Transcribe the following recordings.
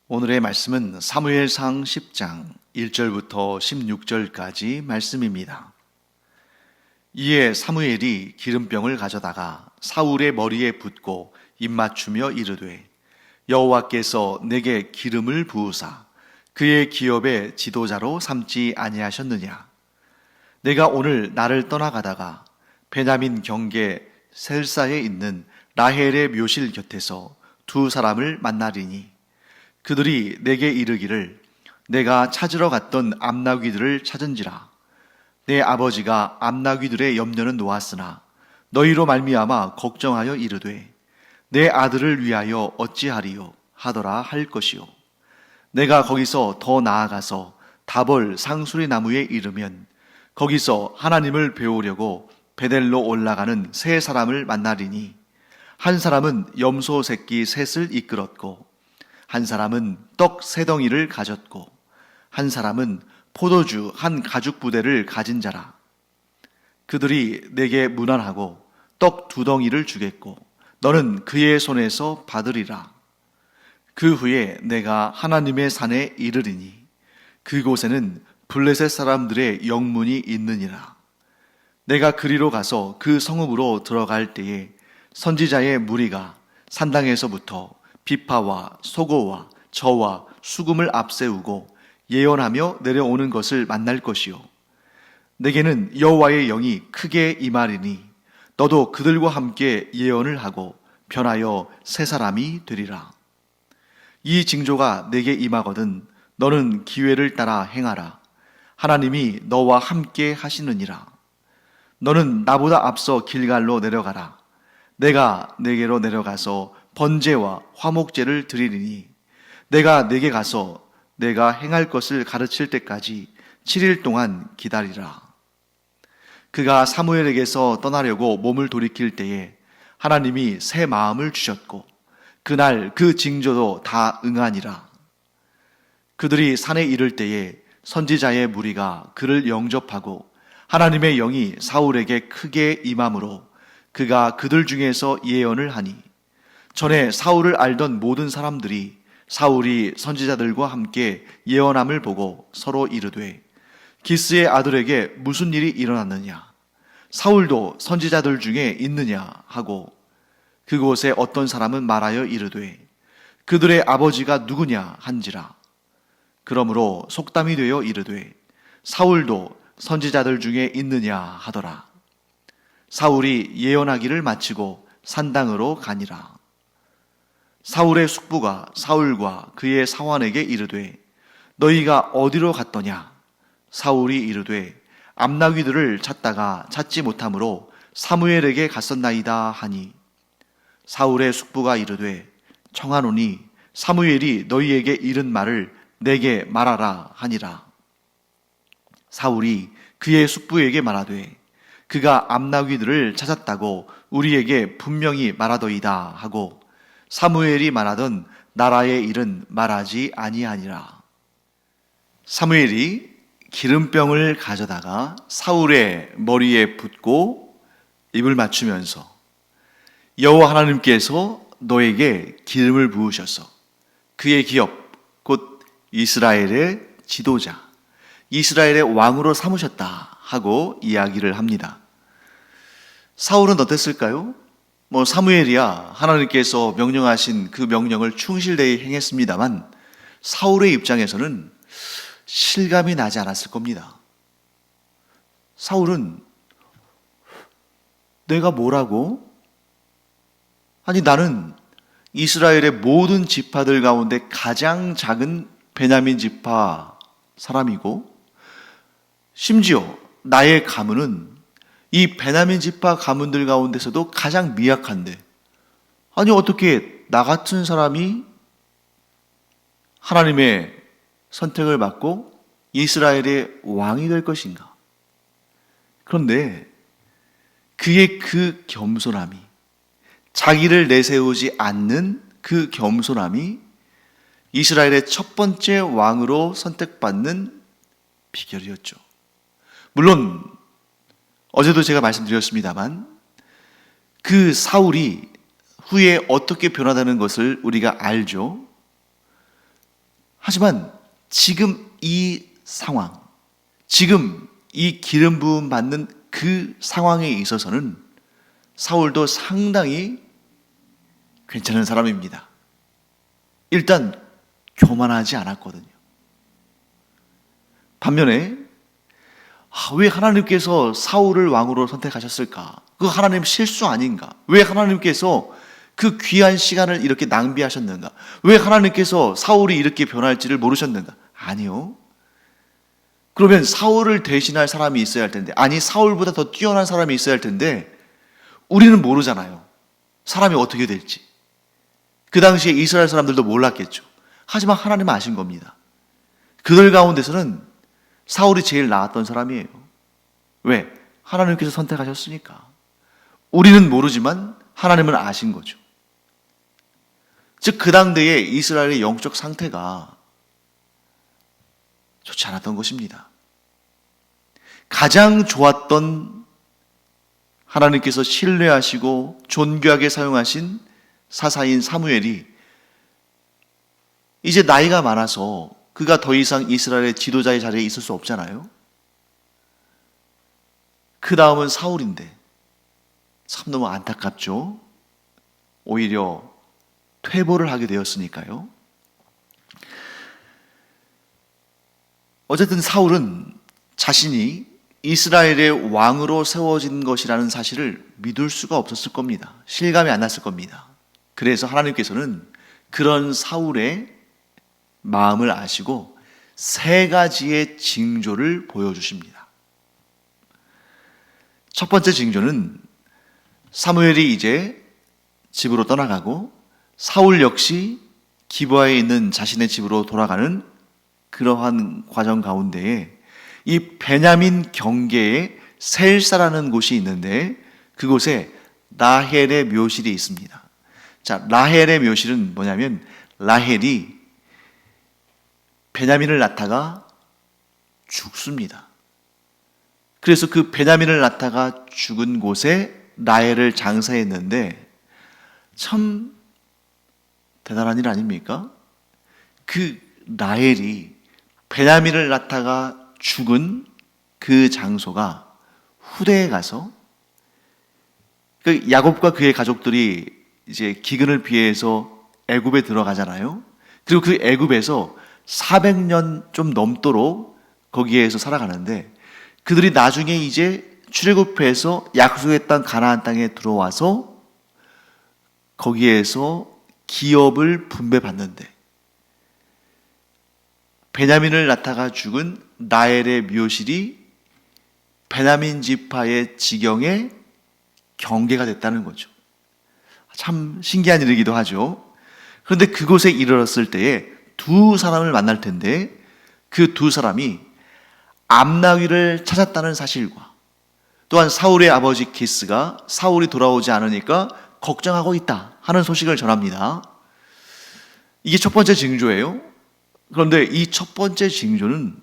오늘의 말씀은 사무엘상 10장 1절부터 16절까지 말씀입니다. 이에 사무엘이 기름병을 가져다가 사울의 머리에 붓고 입맞추며 이르되 여호와께서 내게 기름을 부으사 그의 기업의 지도자로 삼지 아니하셨느냐. 내가 오늘 나를 떠나가다가 베냐민 경계 셀사에 있는 라헬의 묘실 곁에서 두 사람을 만나리니 그들이 내게 이르기를 내가 찾으러 갔던 암나귀들을 찾은지라. 내 아버지가 암나귀들의 염려는 놓았으나 너희로 말미암아 걱정하여 이르되 내 아들을 위하여 어찌하리요 하더라 할 것이요. 내가 거기서 더 나아가서 다벌 상수리 나무에 이르면 거기서 하나님을 배우려고 베델로 올라가는 세 사람을 만나리니 한 사람은 염소 새끼 셋을 이끌었고 한 사람은 떡 세 덩이를 가졌고 한 사람은 포도주 한 가죽 부대를 가진 자라. 그들이 내게 문안하고 떡 두 덩이를 주겠고 너는 그의 손에서 받으리라. 그 후에 내가 하나님의 산에 이르리니 그곳에는 블레셋 사람들의 영문이 있느니라. 내가 그리로 가서 그 성읍으로 들어갈 때에 선지자의 무리가 산당에서부터 비파와 소고와 저와 수금을 앞세우고 예언하며 내려오는 것을 만날 것이요. 내게는 여호와의 영이 크게 임하리니 너도 그들과 함께 예언을 하고 변하여 새 사람이 되리라. 이 징조가 내게 임하거든 너는 기회를 따라 행하라. 하나님이 너와 함께 하시느니라. 너는 나보다 앞서 길갈로 내려가라. 내가 내게로 내려가서 번제와 화목제를 드리리니 내가 내게 가서 내가 행할 것을 가르칠 때까지 7일 동안 기다리라. 그가 사무엘에게서 떠나려고 몸을 돌이킬 때에 하나님이 새 마음을 주셨고 그날 그 징조도 다 응하니라. 그들이 산에 이를 때에 선지자의 무리가 그를 영접하고 하나님의 영이 사울에게 크게 임함으로 그가 그들 중에서 예언을 하니 전에 사울을 알던 모든 사람들이 사울이 선지자들과 함께 예언함을 보고 서로 이르되 기스의 아들에게 무슨 일이 일어났느냐, 사울도 선지자들 중에 있느냐 하고 그곳에 어떤 사람은 말하여 이르되 그들의 아버지가 누구냐 한지라. 그러므로 속담이 되어 이르되 사울도 선지자들 중에 있느냐 하더라. 사울이 예언하기를 마치고 산당으로 가니라. 사울의 숙부가 사울과 그의 사환에게 이르되 너희가 어디로 갔더냐. 사울이 이르되 암나귀들을 찾다가 찾지 못하므로 사무엘에게 갔었나이다 하니 사울의 숙부가 이르되 청하노니 사무엘이 너희에게 이른 말을 내게 말하라 하니라. 사울이 그의 숙부에게 말하되 그가 암나귀들을 찾았다고 우리에게 분명히 말하더이다 하고 사무엘이 말하던 나라의 일은 말하지 아니하니라. 사무엘이 기름병을 가져다가 사울의 머리에 붓고 입을 맞추면서 여호와 하나님께서 너에게 기름을 부으셔서 그의 기업 곧 이스라엘의 지도자, 이스라엘의 왕으로 삼으셨다 하고 이야기를 합니다. 사울은 어땠을까요? 사무엘이야 하나님께서 명령하신 그 명령을 충실되이 행했습니다만 사울의 입장에서는 실감이 나지 않았을 겁니다. 사울은 내가 뭐라고? 아니 나는 이스라엘의 모든 지파들 가운데 가장 작은 베냐민 지파 사람이고 심지어 나의 가문은 이 베냐민 지파 가문들 가운데서도 가장 미약한데 아니 어떻게 나 같은 사람이 하나님의 선택을 받고 이스라엘의 왕이 될 것인가? 그런데 그의 그 겸손함이, 자기를 내세우지 않는 그 겸손함이 이스라엘의 첫 번째 왕으로 선택받는 비결이었죠. 물론 어제도 제가 말씀드렸습니다만 그 사울이 후에 어떻게 변화되는 것을 우리가 알죠. 하지만 지금 이 상황, 지금 이 기름 부음 받는 그 상황에 있어서는 사울도 상당히 괜찮은 사람입니다. 일단 교만하지 않았거든요. 반면에 왜 하나님께서 사울을 왕으로 선택하셨을까? 그 하나님 실수 아닌가? 왜 하나님께서 그 귀한 시간을 이렇게 낭비하셨는가? 왜 하나님께서 사울이 이렇게 변할지를 모르셨는가? 아니요. 그러면 사울을 대신할 사람이 있어야 할 텐데, 아니 사울보다 더 뛰어난 사람이 있어야 할 텐데 우리는 모르잖아요. 사람이 어떻게 될지. 그 당시에 이스라엘 사람들도 몰랐겠죠. 하지만 하나님은 아신 겁니다. 그들 가운데서는 사울이 제일 나았던 사람이에요. 왜? 하나님께서 선택하셨으니까. 우리는 모르지만 하나님은 아신 거죠. 즉 그 당대에 이스라엘의 영적 상태가 좋지 않았던 것입니다. 가장 좋았던 하나님께서 신뢰하시고 존귀하게 사용하신 사사인 사무엘이 이제 나이가 많아서 그가 더 이상 이스라엘의 지도자의 자리에 있을 수 없잖아요. 그 다음은 사울인데 참 너무 안타깝죠. 오히려 퇴보를 하게 되었으니까요. 어쨌든 사울은 자신이 이스라엘의 왕으로 세워진 것이라는 사실을 믿을 수가 없었을 겁니다. 실감이 안 났을 겁니다. 그래서 하나님께서는 그런 사울의 마음을 아시고 세 가지의 징조를 보여주십니다. 첫 번째 징조는 사무엘이 이제 집으로 떠나가고 사울 역시 기브아에 있는 자신의 집으로 돌아가는 그러한 과정 가운데에 이 베냐민 경계에 셀사라는 곳이 있는데 그곳에 라헬의 묘실이 있습니다. 자, 라헬의 묘실은 뭐냐면 라헬이 베냐민을 낳다가 죽습니다. 그래서 그 베냐민을 낳다가 죽은 곳에 라헬을 장사했는데 참 대단한 일 아닙니까? 그 라헬이 베냐민을 낳다가 죽은 그 장소가 후대에 가서 그 야곱과 그의 가족들이 이제 기근을 피해서 애굽에 들어가잖아요. 그리고 그 애굽에서 400년 좀 넘도록 거기에서 살아가는데 그들이 나중에 이제 출애굽해서 약속의 땅 가나안 땅에 들어와서 거기에서 기업을 분배받는데 베냐민을 낳다가 죽은 라헬의 묘실이 베냐민 지파의 지경의 경계가 됐다는 거죠. 참 신기한 일이기도 하죠. 그런데 그곳에 이르렀을 때에 두 사람을 만날 텐데 그 두 사람이 암나귀를 찾았다는 사실과 또한 사울의 아버지 기스가 사울이 돌아오지 않으니까 걱정하고 있다 하는 소식을 전합니다. 이게 첫 번째 징조예요. 그런데 이 첫 번째 징조는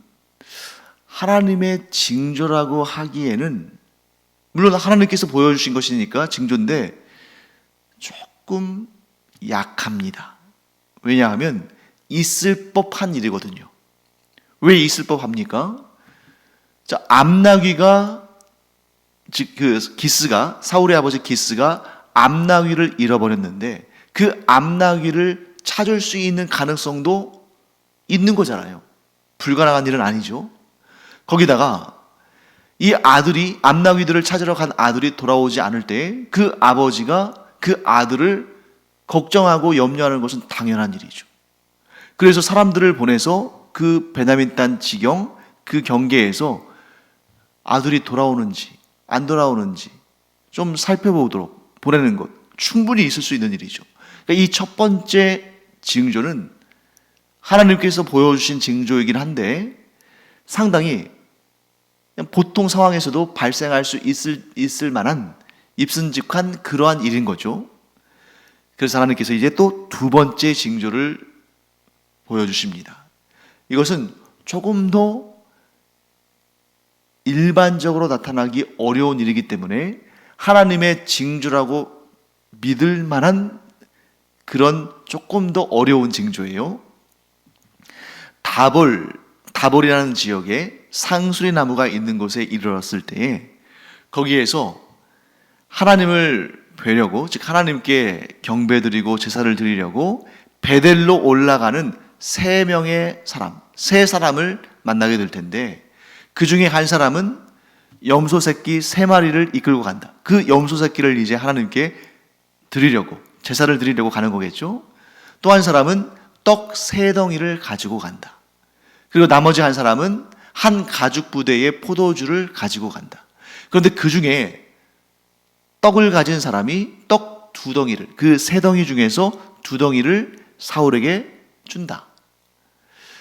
하나님의 징조라고 하기에는 물론 하나님께서 보여주신 것이니까 징조인데 조금 약합니다. 왜냐하면 있을 법한 일이거든요. 왜 있을 법합니까? 자, 암나귀가 그 기스가 사울의 아버지 기스가 암나귀를 잃어버렸는데 그 암나귀를 찾을 수 있는 가능성도 있는 거잖아요. 불가능한 일은 아니죠. 거기다가 이 아들이 암나귀들을 찾으러 간 아들이 돌아오지 않을 때 그 아버지가 그 아들을 걱정하고 염려하는 것은 당연한 일이죠. 그래서 사람들을 보내서 그 베냐민 땅 지경 그 경계에서 아들이 돌아오는지 안 돌아오는지 좀 살펴보도록 보내는 것 충분히 있을 수 있는 일이죠. 그러니까 이 첫 번째 징조는 하나님께서 보여주신 징조이긴 한데 상당히 그냥 보통 상황에서도 발생할 수 있을 만한 입순직한 그러한 일인 거죠. 그래서 하나님께서 이제 또 두 번째 징조를 보여주십니다. 이것은 조금 더 일반적으로 나타나기 어려운 일이기 때문에 하나님의 징조라고 믿을 만한 그런 조금 더 어려운 징조예요. 다볼이라는 지역에 상수리 나무가 있는 곳에 이르렀을 때에 거기에서 하나님을 뵈려고, 즉 하나님께 경배드리고 제사를 드리려고 베델로 올라가는 세 사람을 만나게 될 텐데, 그 중에 한 사람은 염소 새끼 3마리를 이끌고 간다. 그 염소 새끼를 이제 하나님께 드리려고, 제사를 드리려고 가는 거겠죠. 또 한 사람은 떡 3덩이를 가지고 간다. 그리고 나머지 한 사람은 한 가죽 부대의 포도주를 가지고 간다. 그런데 그 중에 떡을 가진 사람이 떡 2덩이를, 그 3덩이 중에서 2덩이를 사울에게 준다.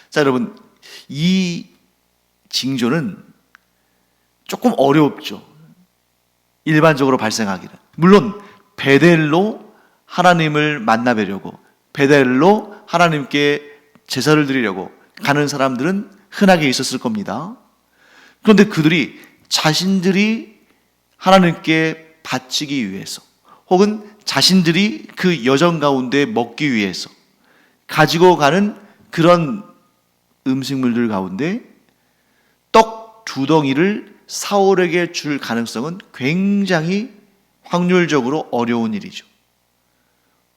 자, 여러분, 이 징조는 조금 어렵죠. 일반적으로 발생하기는. 물론 베델로 하나님을 만나 뵈려고, 베델로 하나님께 제사를 드리려고 가는 사람들은 흔하게 있었을 겁니다. 그런데 그들이 자신들이 하나님께 바치기 위해서, 혹은 자신들이 그 여정 가운데 먹기 위해서 가지고 가는 그런 음식물들 가운데 떡 2덩이를 사울에게 줄 가능성은 굉장히 확률적으로 어려운 일이죠.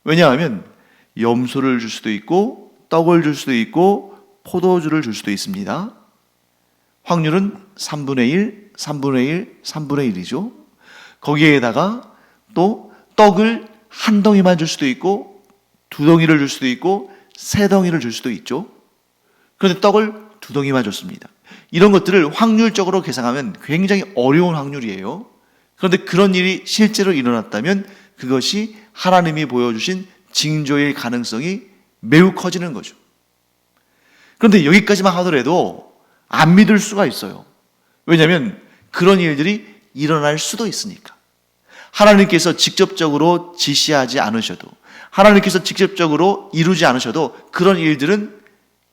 왜냐하면 염소를 줄 수도 있고 떡을 줄 수도 있고 포도주를 줄 수도 있습니다. 확률은 3분의 1, 3분의 1, 3분의 1이죠. 거기에다가 또 떡을 1덩이만 줄 수도 있고 2덩이를 줄 수도 있고 3덩이를 줄 수도 있죠. 그런데 떡을 2덩이만 줬습니다. 이런 것들을 확률적으로 계산하면 굉장히 어려운 확률이에요. 그런데 그런 일이 실제로 일어났다면 그것이 하나님이 보여주신 징조일 가능성이 매우 커지는 거죠. 그런데 여기까지만 하더라도 안 믿을 수가 있어요. 왜냐하면 그런 일들이 일어날 수도 있으니까. 하나님께서 직접적으로 지시하지 않으셔도, 하나님께서 직접적으로 이루지 않으셔도 그런 일들은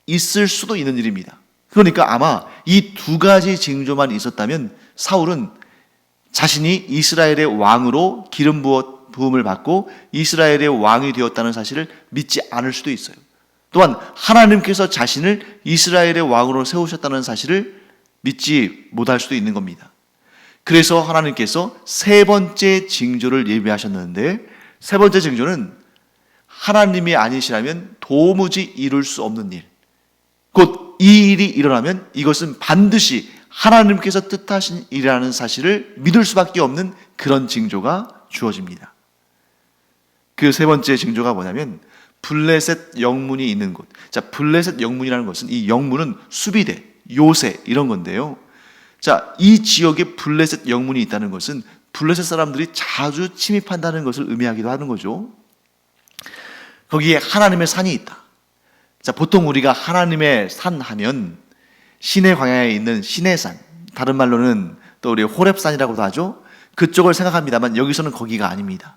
있을 수도 있는 일입니다. 그러니까 아마 이 2가지 징조만 있었다면 사울은 자신이 이스라엘의 왕으로 기름 부음을 받고 이스라엘의 왕이 되었다는 사실을 믿지 않을 수도 있어요. 또한 하나님께서 자신을 이스라엘의 왕으로 세우셨다는 사실을 믿지 못할 수도 있는 겁니다. 그래서 하나님께서 3번째 징조를 예비하셨는데, 3번째 징조는 하나님이 아니시라면 도무지 이룰 수 없는 일, 곧 이 일이 일어나면 이것은 반드시 하나님께서 뜻하신 일이라는 사실을 믿을 수밖에 없는 그런 징조가 주어집니다. 그 3번째 징조가 뭐냐면 블레셋 영문이 있는 곳. 자, 블레셋 영문이라는 것은, 이 영문은 수비대, 요새 이런 건데요. 자, 이 지역에 블레셋 영문이 있다는 것은 블레셋 사람들이 자주 침입한다는 것을 의미하기도 하는 거죠. 거기에 하나님의 산이 있다. 자, 보통 우리가 하나님의 산 하면 시내 광야에 있는 시내산, 다른 말로는 또 우리 호렙산이라고도 하죠. 그쪽을 생각합니다만 여기서는 거기가 아닙니다.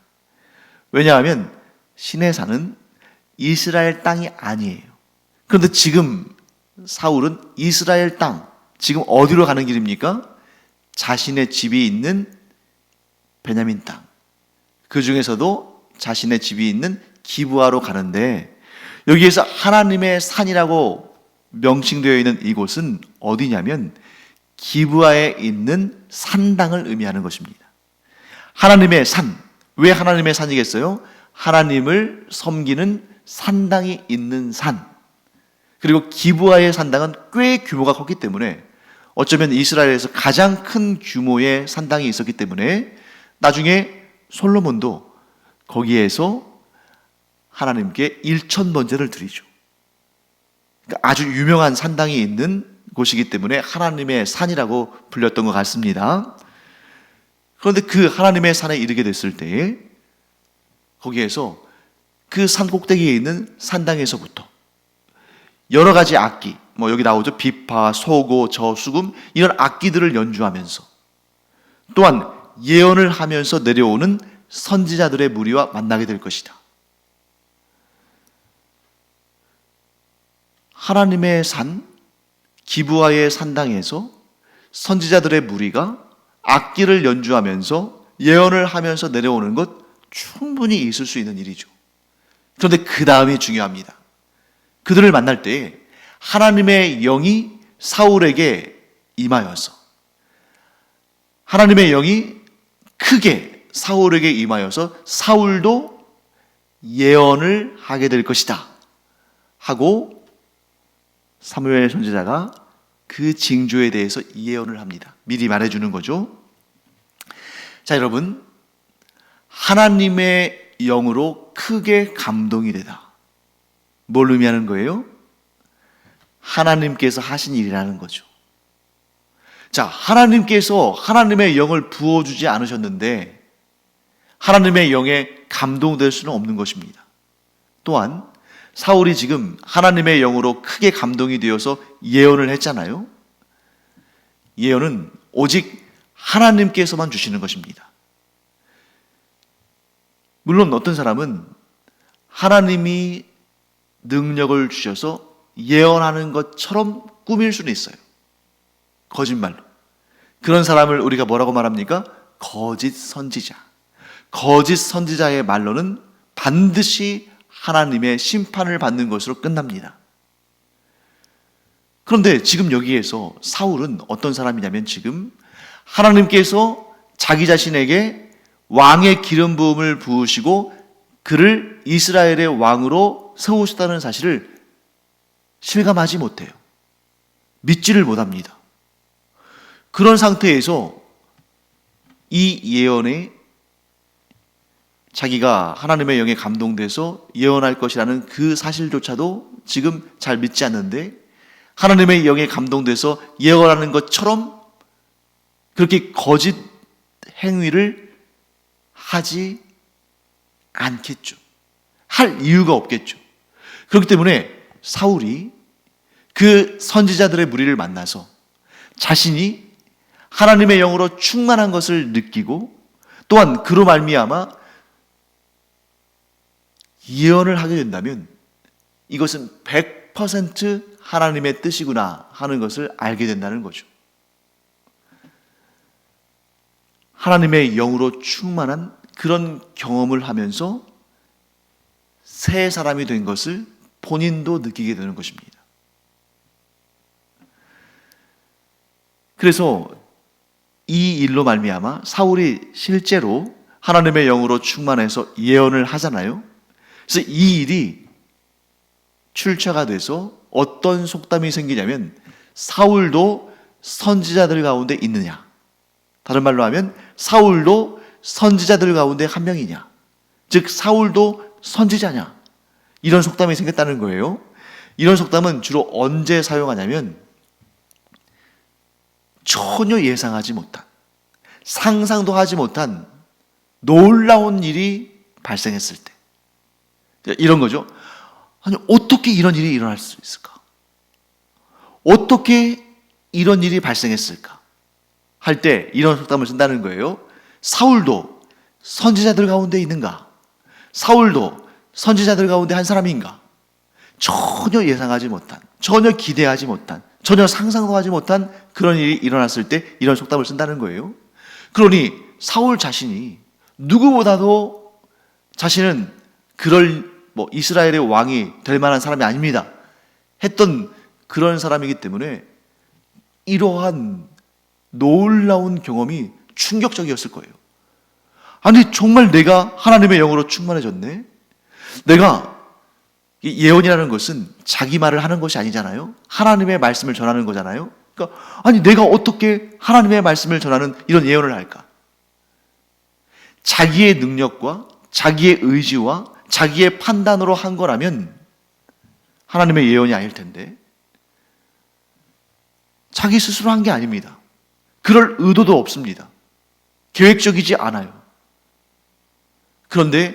왜냐하면 시내산은 이스라엘 땅이 아니에요. 그런데 지금 사울은 이스라엘 땅, 지금 어디로 가는 길입니까? 자신의 집이 있는 베냐민 땅, 그 중에서도 자신의 집이 있는 기브아로 가는데, 여기에서 하나님의 산이라고 명칭되어 있는 이곳은 어디냐면 기브아에 있는 산당을 의미하는 것입니다. 하나님의 산, 왜 하나님의 산이겠어요? 하나님을 섬기는 산당이 있는 산. 그리고 기브아의 산당은 꽤 규모가 컸기 때문에, 어쩌면 이스라엘에서 가장 큰 규모의 산당이 있었기 때문에 나중에 솔로몬도 거기에서 하나님께 1,000번제를 드리죠. 그러니까 아주 유명한 산당이 있는 곳이기 때문에 하나님의 산이라고 불렸던 것 같습니다. 그런데 그 하나님의 산에 이르게 됐을 때에 거기에서 그 산 꼭대기에 있는 산당에서부터 여러 가지 악기, 여기 나오죠. 비파, 소고, 저수금, 이런 악기들을 연주하면서, 또한 예언을 하면서 내려오는 선지자들의 무리와 만나게 될 것이다. 하나님의 산, 기브아의 산당에서 선지자들의 무리가 악기를 연주하면서 예언을 하면서 내려오는 것 충분히 있을 수 있는 일이죠. 그런데 그 다음이 중요합니다. 그들을 만날 때 하나님의 영이 사울에게 임하여서, 하나님의 영이 크게 사울에게 임하여서 사울도 예언을 하게 될 것이다 하고 사무엘 선지자가 그 징조에 대해서 예언을 합니다. 미리 말해주는 거죠. 자, 여러분, 하나님의 영으로 크게 감동이 되다. 뭘 의미하는 거예요? 하나님께서 하신 일이라는 거죠. 자, 하나님께서 하나님의 영을 부어주지 않으셨는데 하나님의 영에 감동될 수는 없는 것입니다. 또한 사울이 지금 하나님의 영으로 크게 감동이 되어서 예언을 했잖아요. 예언은 오직 하나님께서만 주시는 것입니다. 물론 어떤 사람은 하나님이 능력을 주셔서 예언하는 것처럼 꾸밀 수는 있어요. 거짓말로. 그런 사람을 우리가 뭐라고 말합니까? 거짓 선지자. 거짓 선지자의 말로는 반드시 하나님의 심판을 받는 것으로 끝납니다. 그런데 지금 여기에서 사울은 어떤 사람이냐면 지금 하나님께서 자기 자신에게 왕의 기름 부음을 부으시고 그를 이스라엘의 왕으로 세우셨다는 사실을 실감하지 못해요. 믿지를 못합니다. 그런 상태에서 이 예언에 자기가 하나님의 영에 감동돼서 예언할 것이라는 그 사실조차도 지금 잘 믿지 않는데 하나님의 영에 감동돼서 예언하는 것처럼 그렇게 거짓 행위를 하지 않겠죠. 할 이유가 없겠죠. 그렇기 때문에 사울이 그 선지자들의 무리를 만나서 자신이 하나님의 영으로 충만한 것을 느끼고 또한 그로 말미암아 예언을 하게 된다면 이것은 100% 하나님의 뜻이구나 하는 것을 알게 된다는 거죠. 하나님의 영으로 충만한 그런 경험을 하면서 새 사람이 된 것을 본인도 느끼게 되는 것입니다. 그래서 이 일로 말미암아 사울이 실제로 하나님의 영으로 충만해서 예언을 하잖아요. 그래서 이 일이 출처가 돼서 어떤 속담이 생기냐면 사울도 선지자들 가운데 있느냐, 다른 말로 하면 사울도 선지자들 가운데 한 명이냐, 즉 사울도 선지자냐, 이런 속담이 생겼다는 거예요. 이런 속담은 주로 언제 사용하냐면 전혀 예상하지 못한, 상상도 하지 못한 놀라운 일이 발생했을 때 이런 거죠. 아니, 어떻게 이런 일이 일어날 수 있을까? 어떻게 이런 일이 발생했을까? 할 때 이런 속담을 쓴다는 거예요. 사울도 선지자들 가운데 있는가? 사울도 선지자들 가운데 한 사람인가? 전혀 예상하지 못한, 전혀 기대하지 못한, 전혀 상상도 하지 못한 그런 일이 일어났을 때 이런 속담을 쓴다는 거예요. 그러니 사울 자신이 누구보다도 자신은 그럴 이스라엘의 왕이 될 만한 사람이 아닙니다 했던 그런 사람이기 때문에 이러한 놀라운 경험이 충격적이었을 거예요. 아니, 정말 내가 하나님의 영으로 충만해졌네? 내가, 예언이라는 것은 자기 말을 하는 것이 아니잖아요. 하나님의 말씀을 전하는 거잖아요. 그러니까 아니, 내가 어떻게 하나님의 말씀을 전하는 이런 예언을 할까? 자기의 능력과 자기의 의지와 자기의 판단으로 한 거라면 하나님의 예언이 아닐 텐데 자기 스스로 한 게 아닙니다. 그럴 의도도 없습니다. 계획적이지 않아요. 그런데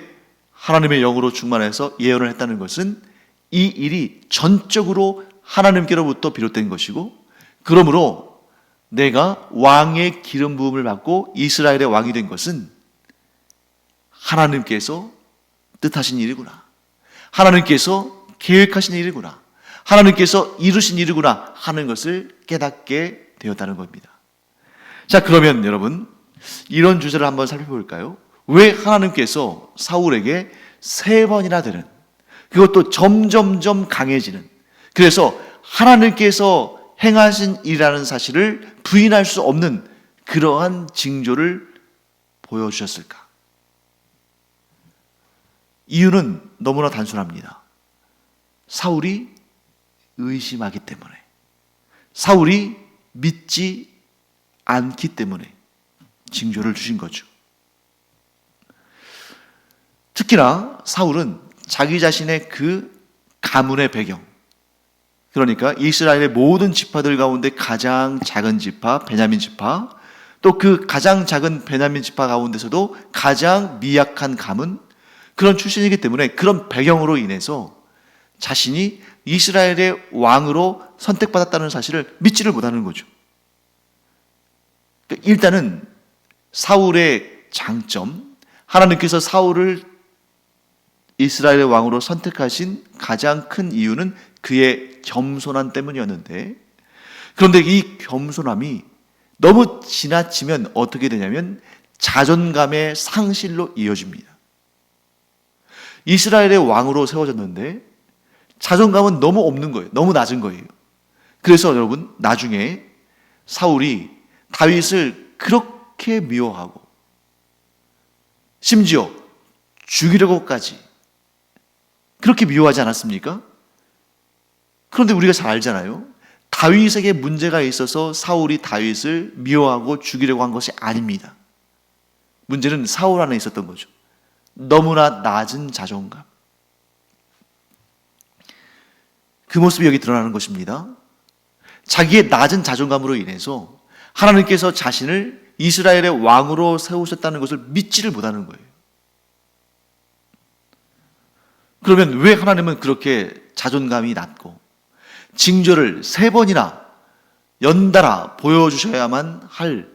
하나님의 영으로 충만해서 예언을 했다는 것은 이 일이 전적으로 하나님께로부터 비롯된 것이고, 그러므로 내가 왕의 기름 부음을 받고 이스라엘의 왕이 된 것은 하나님께서 뜻하신 일이구나, 하나님께서 계획하신 일이구나, 하나님께서 이루신 일이구나 하는 것을 깨닫게 되었다는 겁니다. 자, 그러면 여러분, 이런 주제를 한번 살펴볼까요? 왜 하나님께서 사울에게 3번이나 되는, 그것도 점점점 강해지는, 그래서 하나님께서 행하신 일이라는 사실을 부인할 수 없는 그러한 징조를 보여주셨을까? 이유는 너무나 단순합니다. 사울이 의심하기 때문에, 사울이 믿지 않기 때문에 징조를 주신 거죠. 특히나 사울은 자기 자신의 그 가문의 배경, 그러니까 이스라엘의 모든 지파들 가운데 가장 작은 지파 베냐민 지파, 또 그 가장 작은 베냐민 지파 가운데서도 가장 미약한 가문, 그런 출신이기 때문에 그런 배경으로 인해서 자신이 이스라엘의 왕으로 선택받았다는 사실을 믿지를 못하는 거죠. 일단은 사울의 장점, 하나님께서 사울을 이스라엘의 왕으로 선택하신 가장 큰 이유는 그의 겸손함 때문이었는데, 그런데 이 겸손함이 너무 지나치면 어떻게 되냐면 자존감의 상실로 이어집니다. 이스라엘의 왕으로 세워졌는데 자존감은 너무 없는 거예요. 너무 낮은 거예요. 그래서 여러분, 나중에 사울이 다윗을 그렇게 미워하고 심지어 죽이려고까지 그렇게 미워하지 않았습니까? 그런데 우리가 잘 알잖아요. 다윗에게 문제가 있어서 사울이 다윗을 미워하고 죽이려고 한 것이 아닙니다. 문제는 사울 안에 있었던 거죠. 너무나 낮은 자존감. 그 모습이 여기 드러나는 것입니다. 자기의 낮은 자존감으로 인해서 하나님께서 자신을 이스라엘의 왕으로 세우셨다는 것을 믿지를 못하는 거예요. 그러면 왜 하나님은 그렇게 자존감이 낮고 징조를 3번이나 연달아 보여주셔야만 할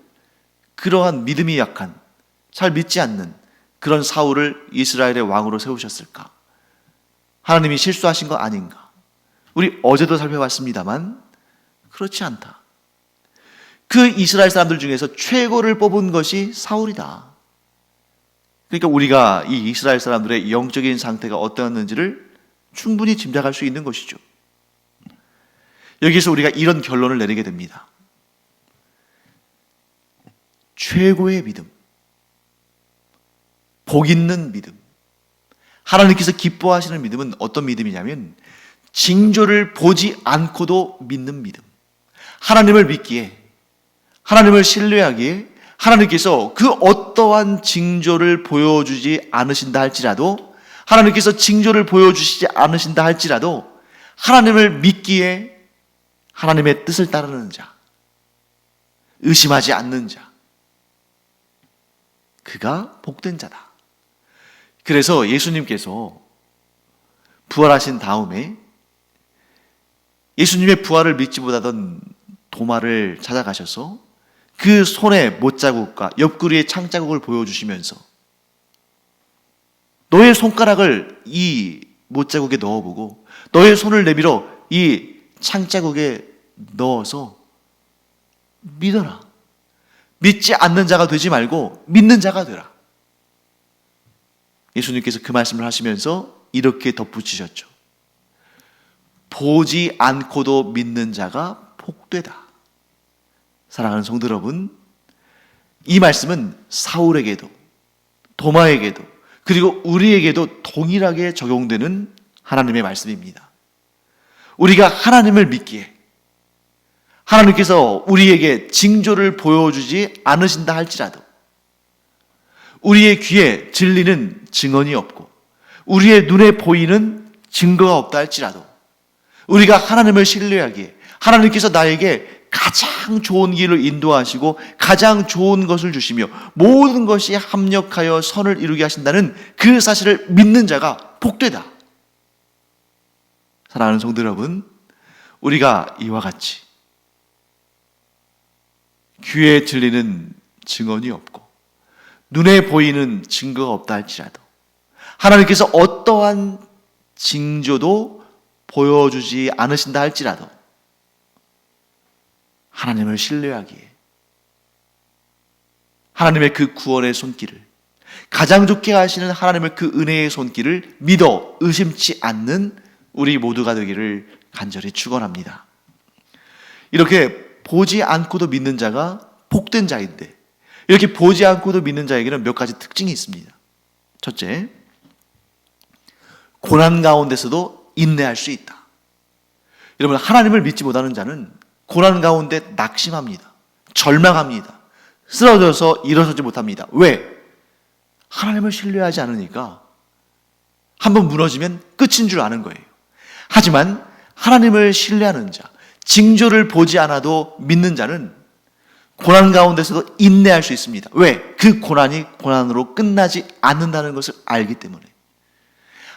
그러한 믿음이 약한, 잘 믿지 않는 그런 사울을 이스라엘의 왕으로 세우셨을까? 하나님이 실수하신 거 아닌가? 우리 어제도 살펴봤습니다만 그렇지 않다. 그 이스라엘 사람들 중에서 최고를 뽑은 것이 사울이다. 그러니까 우리가 이 이스라엘 사람들의 영적인 상태가 어떠했는지를 충분히 짐작할 수 있는 것이죠. 여기서 우리가 이런 결론을 내리게 됩니다. 최고의 믿음, 복 있는 믿음, 하나님께서 기뻐하시는 믿음은 어떤 믿음이냐면 징조를 보지 않고도 믿는 믿음. 하나님을 믿기에, 하나님을 신뢰하기에 하나님께서 그 어떠한 징조를 보여주지 않으신다 할지라도, 하나님께서 징조를 보여주시지 않으신다 할지라도 하나님을 믿기에 하나님의 뜻을 따르는 자, 의심하지 않는 자, 그가 복된 자다. 그래서 예수님께서 부활하신 다음에 예수님의 부활을 믿지 못하던 도마를 찾아가셔서 그 손의 못자국과 옆구리의 창자국을 보여주시면서 너의 손가락을 이 못자국에 넣어보고 너의 손을 내밀어 이 창자국에 넣어서 믿어라. 믿지 않는 자가 되지 말고 믿는 자가 되라. 예수님께서 그 말씀을 하시면서 이렇게 덧붙이셨죠. 보지 않고도 믿는 자가 복되다. 사랑하는 성도 여러분, 이 말씀은 사울에게도 도마에게도 그리고 우리에게도 동일하게 적용되는 하나님의 말씀입니다. 우리가 하나님을 믿기에 하나님께서 우리에게 징조를 보여주지 않으신다 할지라도, 우리의 귀에 들리는 증언이 없고 우리의 눈에 보이는 증거가 없다 할지라도 우리가 하나님을 신뢰하기에 하나님께서 나에게 가장 좋은 길을 인도하시고 가장 좋은 것을 주시며 모든 것이 합력하여 선을 이루게 하신다는 그 사실을 믿는 자가 복되다. 사랑하는 성도 여러분, 우리가 이와 같이 귀에 들리는 증언이 없고 눈에 보이는 증거가 없다 할지라도 하나님께서 어떠한 징조도 보여주지 않으신다 할지라도 하나님을 신뢰하기에 하나님의 그 구원의 손길을, 가장 좋게 하시는 하나님의 그 은혜의 손길을 믿어 의심치 않는 우리 모두가 되기를 간절히 축원합니다. 이렇게 보지 않고도 믿는 자가 복된 자인데, 이렇게 보지 않고도 믿는 자에게는 몇 가지 특징이 있습니다. 첫째, 고난 가운데서도 인내할 수 있다. 여러분, 하나님을 믿지 못하는 자는 고난 가운데 낙심합니다. 절망합니다. 쓰러져서 일어서지 못합니다. 왜? 하나님을 신뢰하지 않으니까 한번 무너지면 끝인 줄 아는 거예요. 하지만 하나님을 신뢰하는 자, 징조를 보지 않아도 믿는 자는 고난 가운데서도 인내할 수 있습니다. 왜? 그 고난이 고난으로 끝나지 않는다는 것을 알기 때문에.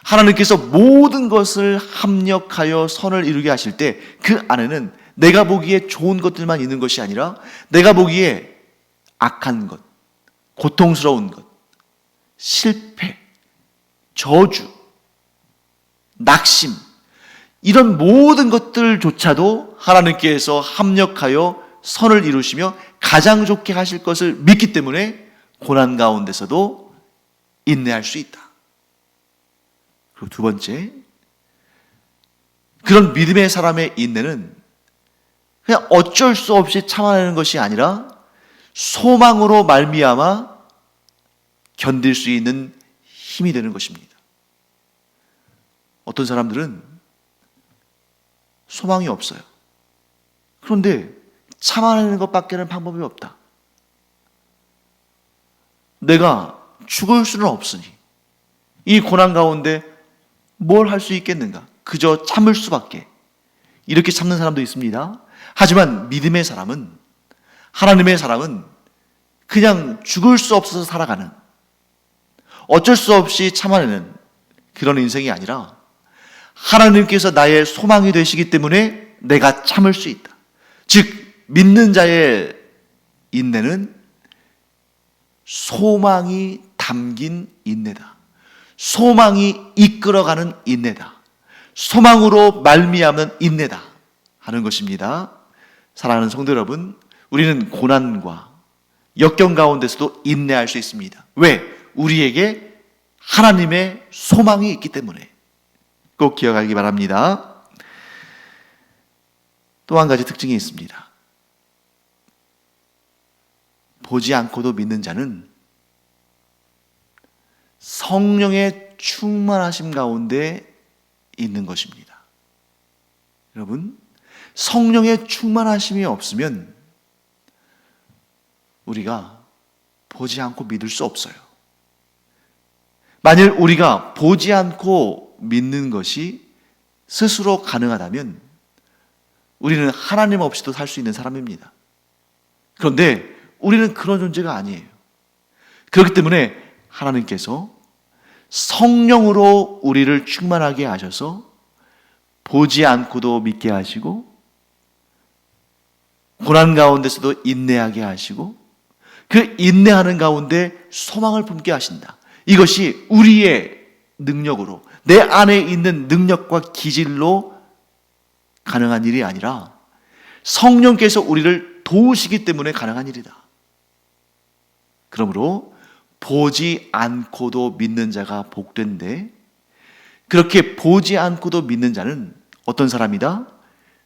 하나님께서 모든 것을 합력하여 선을 이루게 하실 때 그 안에는 내가 보기에 좋은 것들만 있는 것이 아니라 내가 보기에 악한 것, 고통스러운 것, 실패, 저주, 낙심, 이런 모든 것들조차도 하나님께서 합력하여 선을 이루시며 가장 좋게 하실 것을 믿기 때문에 고난 가운데서도 인내할 수 있다. 그리고 두 번째, 그런 믿음의 사람의 인내는 그냥 어쩔 수 없이 참아내는 것이 아니라 소망으로 말미암아 견딜 수 있는 힘이 되는 것입니다. 어떤 사람들은 소망이 없어요. 그런데 참아내는 것밖에는 방법이 없다. 내가 죽을 수는 없으니 이 고난 가운데 뭘 할 수 있겠는가? 그저 참을 수밖에. 이렇게 참는 사람도 있습니다. 하지만 믿음의 사람은, 하나님의 사람은 그냥 죽을 수 없어서 살아가는, 어쩔 수 없이 참아내는 그런 인생이 아니라 하나님께서 나의 소망이 되시기 때문에 내가 참을 수 있다. 즉 믿는 자의 인내는 소망이 담긴 인내다. 소망이 이끌어가는 인내다. 소망으로 말미암는 인내다 하는 것입니다. 사랑하는 성도 여러분, 우리는 고난과 역경 가운데서도 인내할 수 있습니다. 왜? 우리에게 하나님의 소망이 있기 때문에. 꼭 기억하기 바랍니다. 또 한 가지 특징이 있습니다. 보지 않고도 믿는 자는 성령의 충만하심 가운데 있는 것입니다. 여러분, 성령의 충만하심이 없으면 우리가 보지 않고 믿을 수 없어요. 만일 우리가 보지 않고 믿는 것이 스스로 가능하다면 우리는 하나님 없이도 살 수 있는 사람입니다. 그런데 우리는 그런 존재가 아니에요. 그렇기 때문에 하나님께서 성령으로 우리를 충만하게 하셔서 보지 않고도 믿게 하시고 고난 가운데서도 인내하게 하시고 그 인내하는 가운데 소망을 품게 하신다. 이것이 우리의 능력으로, 내 안에 있는 능력과 기질로 가능한 일이 아니라 성령께서 우리를 도우시기 때문에 가능한 일이다. 그러므로 보지 않고도 믿는 자가 복된데, 그렇게 보지 않고도 믿는 자는 어떤 사람이다?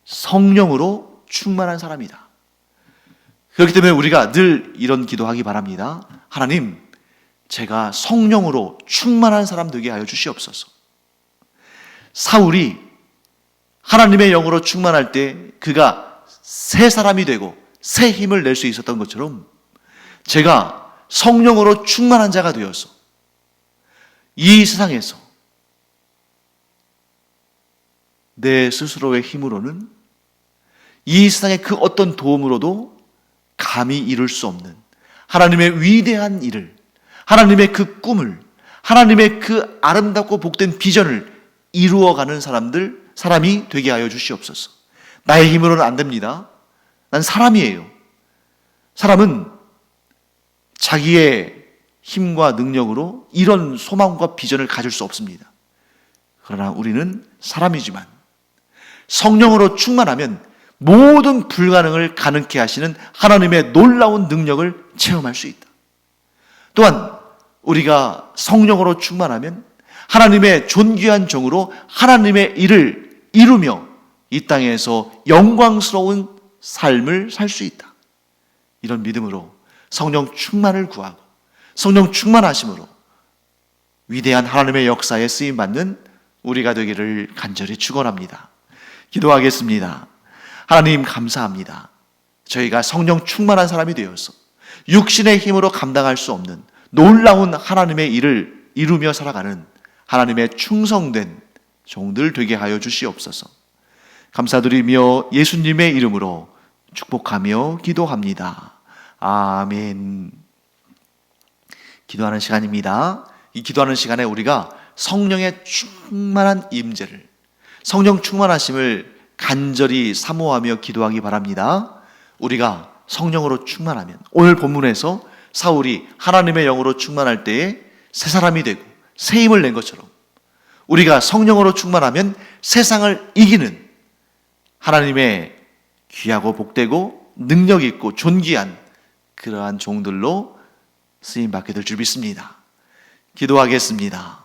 성령으로 충만한 사람이다. 그렇기 때문에 우리가 늘 이런 기도하기 바랍니다. 하나님, 제가 성령으로 충만한 사람 되게 하여 주시옵소서. 사울이 하나님의 영으로 충만할 때 그가 새 사람이 되고 새 힘을 낼 수 있었던 것처럼 제가 성령으로 충만한 자가 되어서 이 세상에서 내 스스로의 힘으로는 이 세상의 그 어떤 도움으로도 감히 이룰 수 없는 하나님의 위대한 일을, 하나님의 그 꿈을, 하나님의 그 아름답고 복된 비전을 이루어가는 사람이 되게 하여 주시옵소서. 나의 힘으로는 안 됩니다. 난 사람이에요. 사람은 자기의 힘과 능력으로 이런 소망과 비전을 가질 수 없습니다. 그러나 우리는 사람이지만 성령으로 충만하면 모든 불가능을 가능케 하시는 하나님의 놀라운 능력을 체험할 수 있다. 또한 우리가 성령으로 충만하면 하나님의 존귀한 종으로 하나님의 일을 이루며 이 땅에서 영광스러운 삶을 살 수 있다. 이런 믿음으로 성령 충만을 구하고 성령 충만하심으로 위대한 하나님의 역사에 쓰임받는 우리가 되기를 간절히 축원합니다. 기도하겠습니다. 하나님 감사합니다. 저희가 성령 충만한 사람이 되어서 육신의 힘으로 감당할 수 없는 놀라운 하나님의 일을 이루며 살아가는 하나님의 충성된 종들 되게 하여 주시옵소서. 감사드리며 예수님의 이름으로 축복하며 기도합니다. 아멘. 기도하는 시간입니다. 이 기도하는 시간에 우리가 성령의 충만한 임재를, 성령 충만하심을 간절히 사모하며 기도하기 바랍니다. 우리가 성령으로 충만하면, 오늘 본문에서 사울이 하나님의 영으로 충만할 때에 새 사람이 되고 새 힘을 낸 것처럼 우리가 성령으로 충만하면 세상을 이기는 하나님의 귀하고 복되고 능력 있고 존귀한 그러한 종들로 쓰임받게 될 줄 믿습니다. 기도하겠습니다.